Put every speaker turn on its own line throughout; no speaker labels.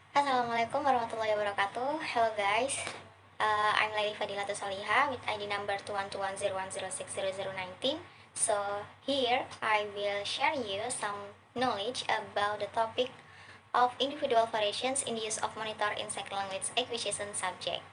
Assalamualaikum warahmatullahi wabarakatuh. Hello guys, I'm Laily Fadhilatus with ID number 21210106019. So here I will share you some knowledge about the topic of individual variations in the use of monitor in second language acquisition subject.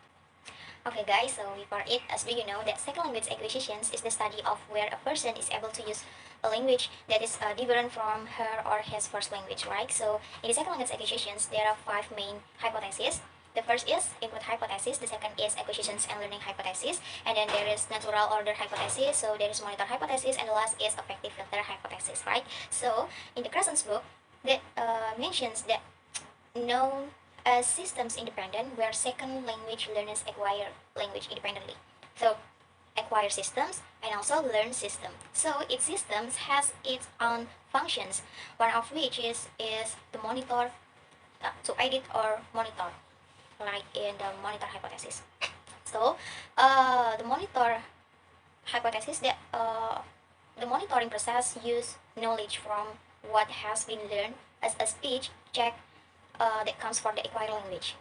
Okay guys, so before it, as do you know that second language acquisitions is the study of where a person is able to use a language that is different from her or his first language, right? So in the second language acquisitions, there are five main hypotheses. The first is input hypothesis, the second is acquisitions and learning hypothesis, and then there is natural order hypothesis, so there is monitor hypothesis, and the last is effective filter hypothesis, right? So in the Crescent's book, that mentions that known as systems independent, where second language learners acquire language independently. So acquire systems and also learn system. So each systems has its own functions, one of which is the monitor, to edit or monitor, like in the monitor hypothesis. So the monitor hypothesis that the monitoring process use knowledge from what has been learned as a speech check that comes for the acquired language.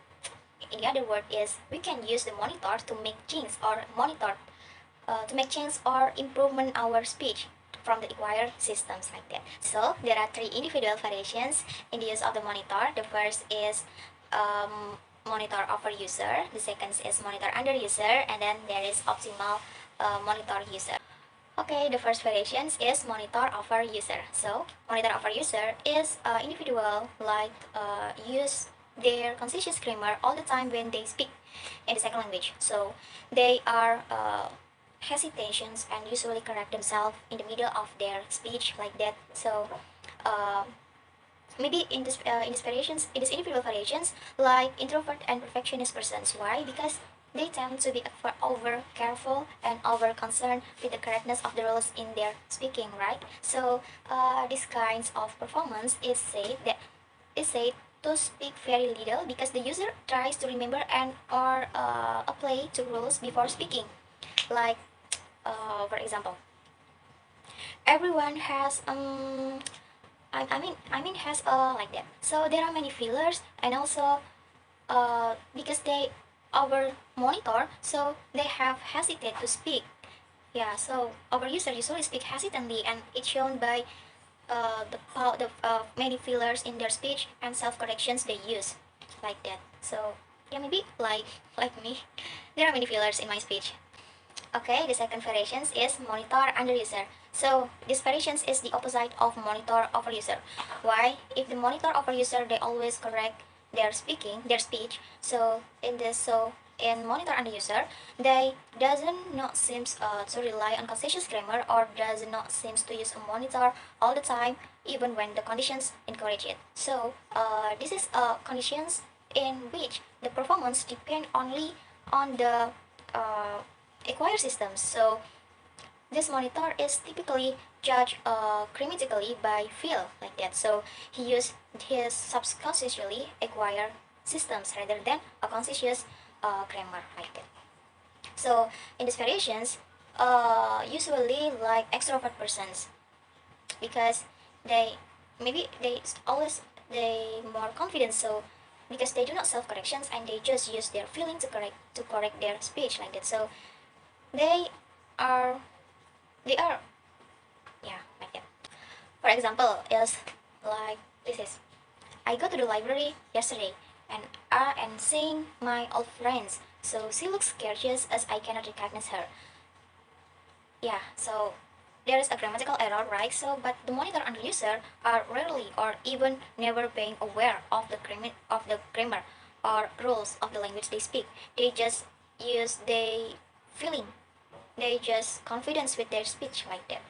In the other word is we can use the monitor to make change or monitor to make change or improvement our speech from the acquired systems like that. So there are three individual variations in the use of the monitor. The first is monitor over user, the second is monitor under user, and then there is optimal monitor user. Okay, the first variation is monitor over user. So monitor over user is individual like use their conscious grammar all the time when they speak in the second language. So they are hesitations and usually correct themselves in the middle of their speech like that. So uh, maybe in these variations, in these individual variations, like introvert and perfectionist persons. Why? Because they tend to be over careful and over concerned with the correctness of the rules in their speaking, right? So these kinds of performance is said to speak very little because the user tries to remember and or apply to rules before speaking. Like for example, everyone has I mean has like that. So there are many fillers and also because they over monitor, so they have hesitate to speak. Yeah, so our user usually speak hesitantly, and it's shown by the many fillers in their speech and self corrections they use, like that. So yeah, maybe like me, there are many fillers in my speech. Okay, the second variations is monitor under user. So this variations is the opposite of monitor over user. Why? If the monitor over user, they always correct their speech. So in monitor under user, they doesn't not seems to rely on conscious grammar or does not seems to use a monitor all the time, even when the conditions encourage it. So this is conditions in which the performance depend only on the uh, acquire systems. So this monitor is typically judged grammatically by feel like that. So he used his subconsciously acquire systems rather than a conscious grammar like that. So in these variations, usually like extrovert persons because they maybe they more confident, so because they do not self corrections and they just use their feeling to correct their speech like that. So they are they are yeah like that. For example, is like this is I go to the library yesterday and seeing my old friends. So she looks gorgeous as I cannot recognize her. Yeah, so there is a grammatical error, right? So but the monitor and the user are rarely or even never being aware of the grammar or rules of the language they speak. They just use their feeling, they just confidence with their speech like that.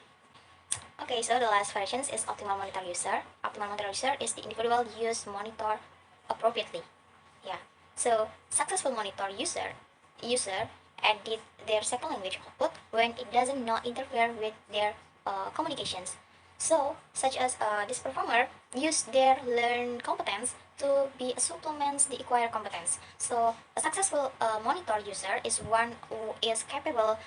Okay, so the last version is optimal monitor user. Optimal monitor user is the individual use monitor appropriately. Yeah. So successful monitor user edit their second language output when it doesn't not interfere with their communications. So, such as this performer use their learned competence to be a supplements the acquired competence. So, a successful monitor user is one who is capable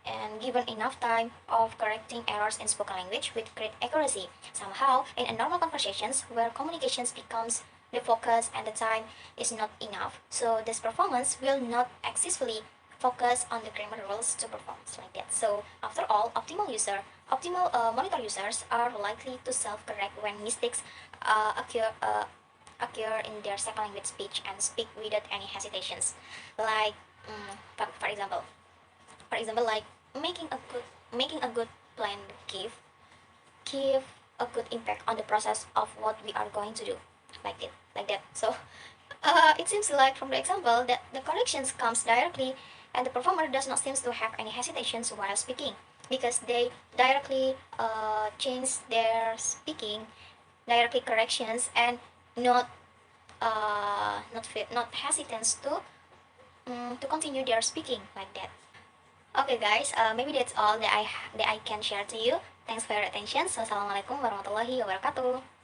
and given enough time of correcting errors in spoken language with great accuracy. Somehow, in a normal conversations where communications becomes the focus and the time is not enough. So this performance will not excessively focus on the grammar rules to perform like that. So after all, optimal monitor users are likely to self-correct when mistakes occur in their second language speech and speak without any hesitations. Like, for example, like making a good plan give a good impact on the process of what we are going to do, like that. So it seems like from the example that the corrections comes directly and the performer does not seem to have any hesitations while speaking because they directly change their speaking, directly corrections, and not not hesitance to continue their speaking like that. Okay guys, maybe that's all that I can share to you. Thanks for your attention. Wassalamualaikum warahmatullahi wabarakatuh.